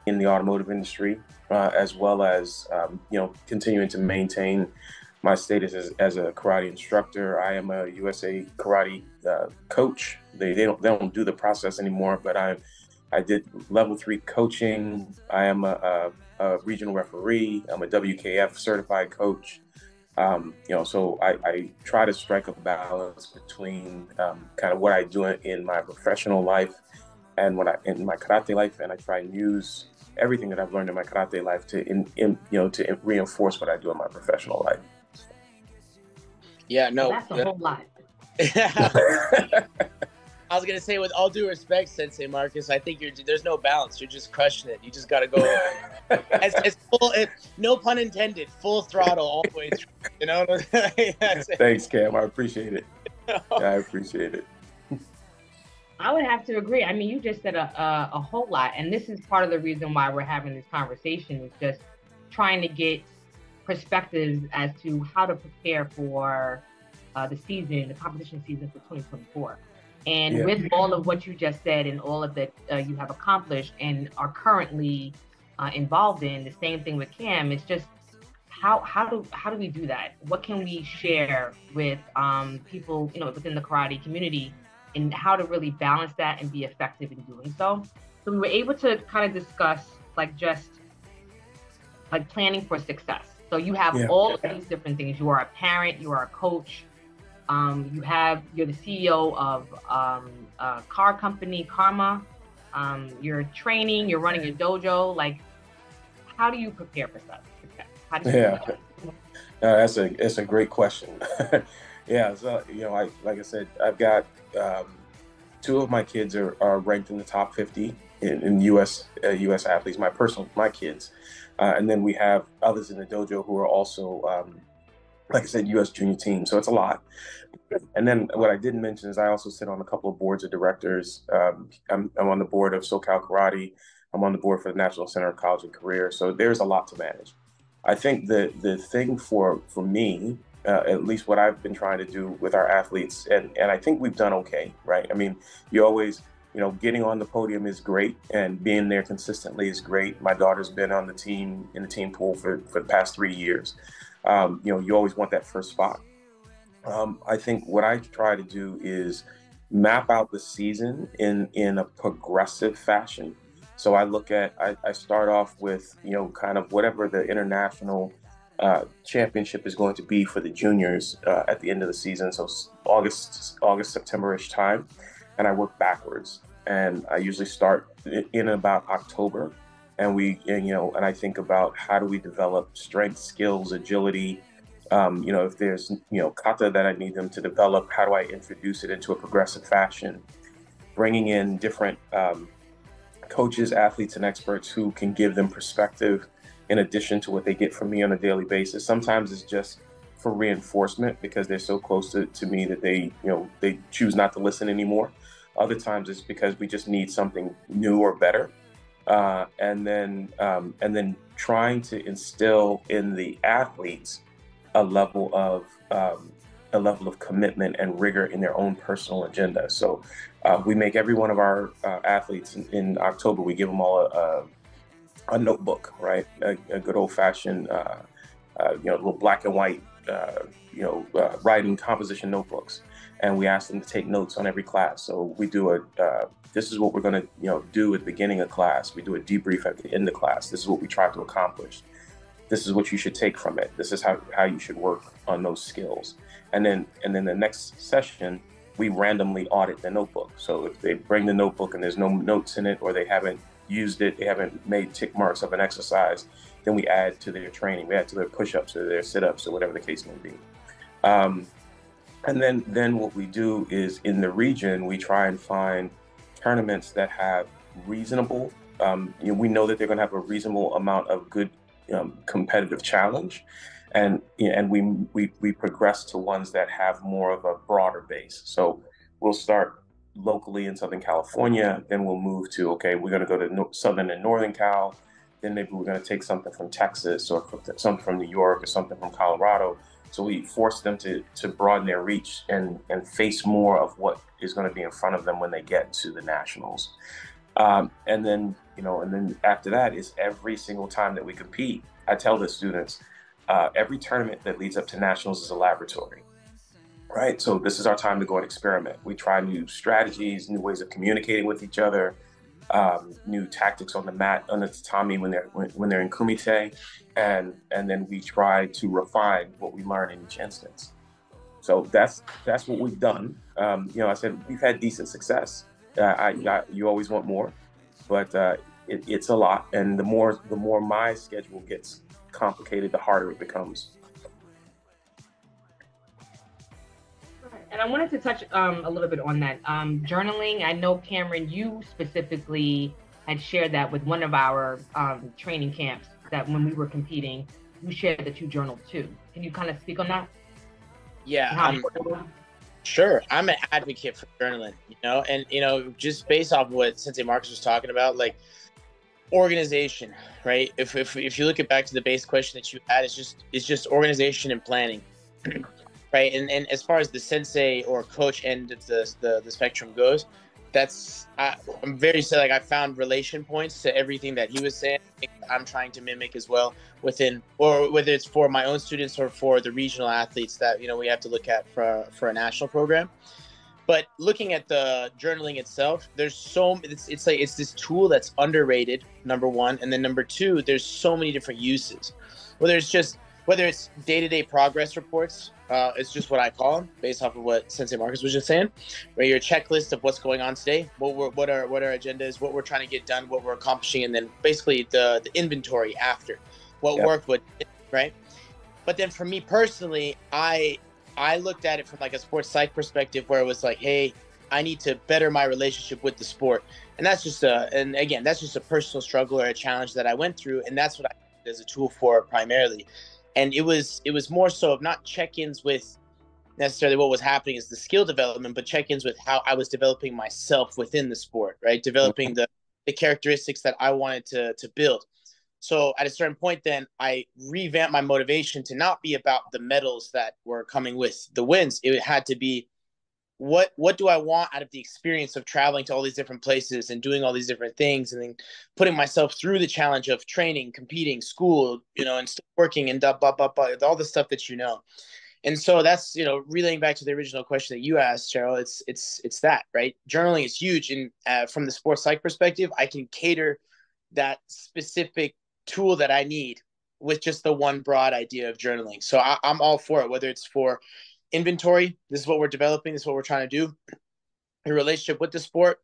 in the automotive industry, as well as continuing to maintain my status as a karate instructor. I am a USA karate coach. They don't do the process anymore, but I did level 3 coaching. I am a regional referee. I'm a WKF certified coach. So I try to strike a balance between kind of what I do in my professional life and in my karate life, and I try and use everything that I've learned in my karate life to reinforce what I do in my professional life. Yeah, no, that's a whole lot. I was gonna say, with all due respect, Sensei Marques, I think there's no balance. You're just crushing it. You just gotta go as full, no pun intended, full throttle all the way through. You know? Thanks, Cam. I appreciate it. I appreciate it. I would have to agree. I mean, you just said a whole lot, and this is part of the reason why we're having this conversation, is just trying to get perspectives as to how to prepare for the competition season for 2024. And with all of what you just said and all of that you have accomplished and are currently involved in, the same thing with Cam, it's just how do we do that? What can we share with people, within the karate community, and how to really balance that and be effective in doing so? So we were able to kind of discuss just planning for success. So you have all of these different things. You are a parent, you are a coach, you're the CEO of a car company, Karma. You're training, you're running a dojo. How do you prepare for success? How do you that's a great question. So like I said, I've got 2 of my kids are ranked in the top 50 in U.S. athletes. My kids, and then we have others in the dojo who are also, like I said, U.S. junior team. So it's a lot. And then what I didn't mention is I also sit on a couple of boards of directors. I'm on the board of SoCal Karate. I'm on the board for the National Center of College and Career. So there's a lot to manage. I think the thing for me, at least what I've been trying to do with our athletes, and I think we've done okay, right? I mean, you always, getting on the podium is great, and being there consistently is great. My daughter's been on the team, in the team pool for the past 3 years. You always want that first spot. I think what I try to do is map out the season in a progressive fashion. So I start off with, kind of whatever the international championship is going to be for the juniors at the end of the season. So August, September-ish time. And I work backwards. And I usually start in about October. And I think about how do we develop strength, skills, agility. If there's, kata that I need them to develop, how do I introduce it into a progressive fashion? Bringing in different coaches, athletes, and experts who can give them perspective in addition to what they get from me on a daily basis. Sometimes it's just for reinforcement because they're so close to me that they choose not to listen anymore. Other times it's because we just need something new or better. And then trying to instill in the athletes a level of commitment and rigor in their own personal agenda. So we make every one of our athletes in October, we give them all a notebook, right? A good old fashioned, little black and white, writing composition notebooks. And we ask them to take notes on every class. So we do this is what we're going to, do at the beginning of class. We do a debrief at the end of class. This is what we try to accomplish. This is what you should take from it. This is how you should work on those skills. And then the next session, we randomly audit the notebook. So if they bring the notebook and there's no notes in it, or they haven't used it, they haven't made tick marks of an exercise, then we add to their training. We add to their push-ups or their sit-ups or whatever the case may be. And then what we do is in the region, we try and find tournaments that have reasonable, we know that they're going to have a reasonable amount of good competitive challenge, and we progress to ones that have more of a broader base. So we'll start locally in Southern California, then we'll move to, okay, we're going to go to Southern and Northern Cal, then maybe we're going to take something from Texas or something from New York or something from Colorado. So we force them to broaden their reach and face more of what is going to be in front of them when they get to the nationals. And then, and then after that is every single time that we compete, I tell the students, every tournament that leads up to nationals is a laboratory, right? So this is our time to go and experiment. We try new strategies, new ways of communicating with each other, new tactics on the mat, on the tatami when they're in kumite, and then we try to refine what we learn in each instance. So that's what we've done. I said we've had decent success. You always want more, but it's a lot, and the more my schedule gets complicated, the harder it becomes. And I wanted to touch a little bit on that. Journaling, I know, Cameron, you specifically had shared that with one of our training camps, that when we were competing, you shared that you journaled too. Can you kind of speak on that? Yeah, sure. I'm an advocate for journaling, and, just based off of what Sensei Marques was talking about, like organization, right? If you look back to the base question that you had, it's just organization and planning. Right, and as far as the sensei or coach end of the spectrum goes, I'm very sad. Like, I found relation points to everything that he was saying. I'm trying to mimic as well within, or whether it's for my own students or for the regional athletes that we have to look at for a national program. But looking at the journaling itself, it's this tool that's underrated, number one, and then number two, there's so many different uses. Whether it's day-to-day progress reports, it's just what I call them, based off of what Sensei Marques was just saying, where your checklist of what's going on today, what our agenda is, what we're trying to get done, what we're accomplishing, and then basically the inventory after, what worked, what didn't, right? But then for me personally, I looked at it from like a sports psych perspective, where it was like, hey, I need to better my relationship with the sport, and that's just a personal struggle or a challenge that I went through, and that's what I used as a tool for primarily. And it was more so of not check-ins with necessarily what was happening as the skill development, but check-ins with how I was developing myself within the sport, right? Developing the characteristics that I wanted to build. So at a certain point, then I revamped my motivation to not be about the medals that were coming with the wins. It had to be, what do I want out of the experience of traveling to all these different places and doing all these different things, and then putting myself through the challenge of training, competing, school, and still working, and all the stuff that And so that's, relaying back to the original question that you asked, Cheryl. It's that, right? Journaling is huge, and from the sports psych perspective, I can cater that specific tool that I need with just the one broad idea of journaling. So I'm all for it, whether it's for inventory, this is what we're developing, this is what we're trying to do, your relationship with the sport,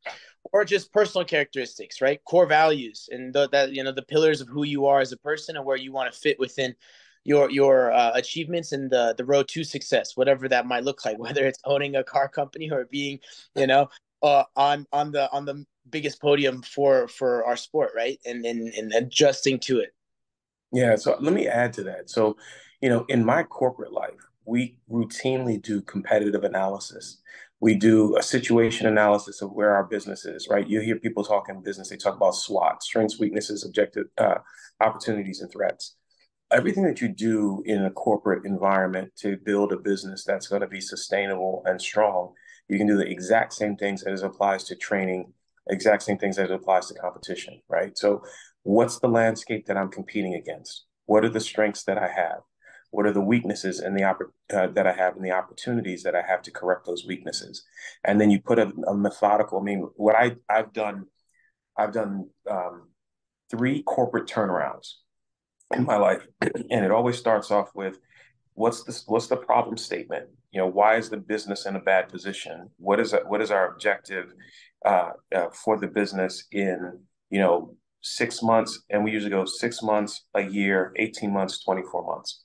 or just personal characteristics, right? Core values, and the pillars of who you are as a person and where you want to fit within your achievements and the road to success, whatever that might look like, whether it's owning a car company or being, on the biggest podium for our sport, right? And adjusting to it. Yeah, so let me add to that. So, in my corporate life, we routinely do competitive analysis. We do a situation analysis of where our business is, right? You hear people talking business, they talk about SWOT, strengths, weaknesses, objective, opportunities, and threats. Everything that you do in a corporate environment to build a business that's going to be sustainable and strong, you can do the exact same things as it applies to training, exact same things as it applies to competition, right? So what's the landscape that I'm competing against? What are the strengths that I have? What are the weaknesses and that I have, and the opportunities that I have to correct those weaknesses? And then you put a methodical. I mean, what I've done 3 corporate turnarounds in my life, and it always starts off with, what's the problem statement? Why is the business in a bad position? What is our objective for the business in 6 months? And we usually go 6 months, a year, 18 months, 24 months.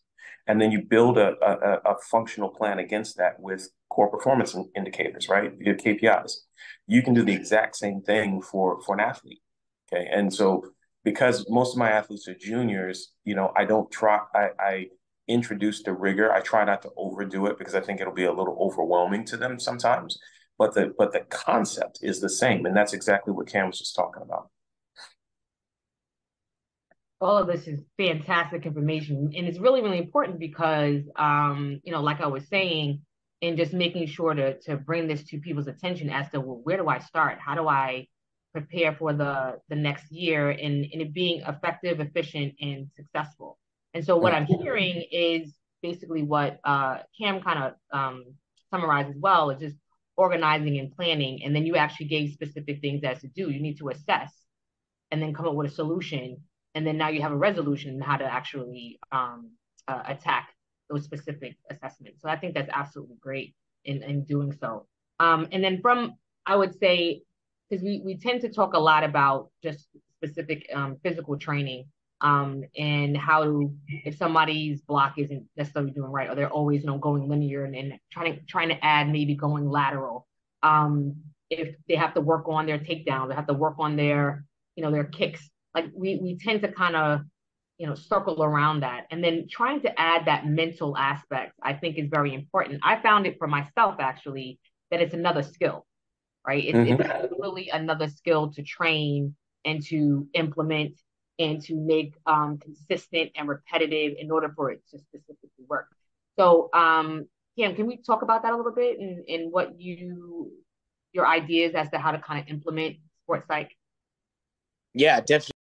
And then you build a functional plan against that with core performance indicators, right? Your KPIs. You can do the exact same thing for an athlete. Okay. And so, because most of my athletes are juniors, I introduce the rigor. I try not to overdo it, because I think it'll be a little overwhelming to them sometimes. But the concept is the same. And that's exactly what Cam was just talking about. All of this is fantastic information, and it's really, really important because, like I was saying, and just making sure to bring this to people's attention as to, well, where do I start? How do I prepare for the next year and it being effective, efficient, and successful. And so what I'm hearing is basically what Cam kind of summarized as well, is just organizing and planning. And then you actually gave specific things as to do. You need to assess and then come up with a solution. And then now you have a resolution on how to actually attack those specific assessments. So I think that's absolutely great in doing so. And then I would say, because we tend to talk a lot about just specific physical training and how if somebody's block isn't necessarily doing right, or they're always going linear and trying to add maybe going lateral. If they have to work on their takedowns, they have to work on their their kicks. Like we tend to kind of circle around that, and then trying to add that mental aspect I think is very important. I found it for myself actually that it's another skill, right? It's really another skill to train and to implement and to make consistent and repetitive in order for it to specifically work. So, Cam, can we talk about that a little bit and what your ideas as to how to kind of implement sports psych? Yeah, definitely.